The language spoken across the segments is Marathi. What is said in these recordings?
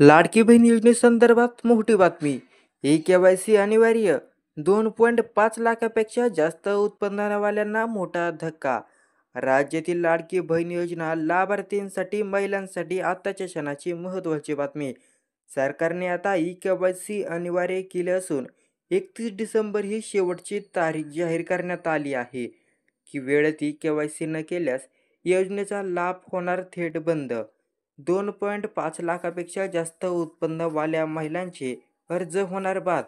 लाडकी बहीण योजनेसंदर्भात मोठी बातमी. ई-के-वाय-सी अनिवार्य. 2.5 लाखापेक्षा जास्त उत्पन्नवाल्यांना मोठा धक्का. राज्यातील लाडकी बहीण योजना लाभार्थींसाठी महिलांसाठी आताच्या क्षणाची महत्त्वाची बातमी. सरकारने आता ई-के-वाय-सी अनिवार्य केले असून 31 डिसेंबर ही शेवटची तारीख जाहीर करण्यात आली आहे. की वेळेत ई-के-वाय-सी न केल्यास योजनेचा लाभ होणार थेट बंद. 2.5 लाखापेक्षा जास्त उत्पन्नवाल्या महिलांचे अर्ज होणार बाद.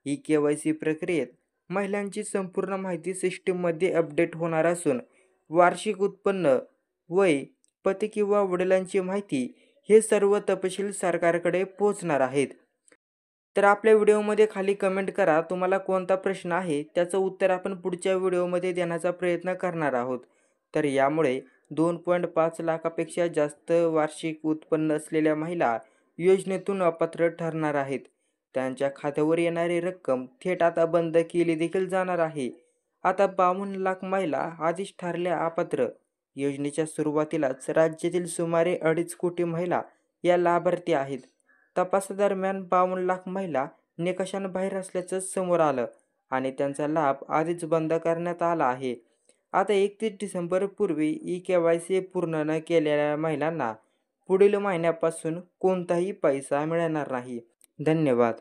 ई-के-वाय-सी प्रक्रियेत महिलांची संपूर्ण माहिती सिस्टीममध्ये अपडेट होणार असून वार्षिक उत्पन्न, वय, पती किंवा वडिलांची माहिती हे सर्व तपशील सरकारकडे पोहोचणार आहेत. तर आपल्या व्हिडिओमध्ये खाली कमेंट करा, तुम्हाला कोणता प्रश्न आहे त्याचं उत्तर आपण पुढच्या व्हिडिओमध्ये देण्याचा प्रयत्न करणार आहोत. तर यामुळे 2.5 लाखापेक्षा जास्त वार्षिक उत्पन्न असलेल्या महिला योजनेतून अपात्र ठरणार आहेत. त्यांच्या खात्यावर येणारी रक्कम थेट आता बंद केली देखील जाणार आहे. आता 52 लाख महिला आधीच ठरल्या अपात्र. योजनेच्या सुरुवातीलाच राज्यातील सुमारे 2.5 कोटी महिला या लाभार्थी आहेत. तपासादरम्यान 52 लाख महिला निकषांबाहेर असल्याचं समोर आलं आणि त्यांचा लाभ आधीच बंद करण्यात आला आहे. आता 31 डिसेंबरपूर्वी ई-के-वाय-सी पूर्ण न केलेल्या महिलांना पुढील महिन्यापासून कोणताही पैसा मिळणार नाही. धन्यवाद.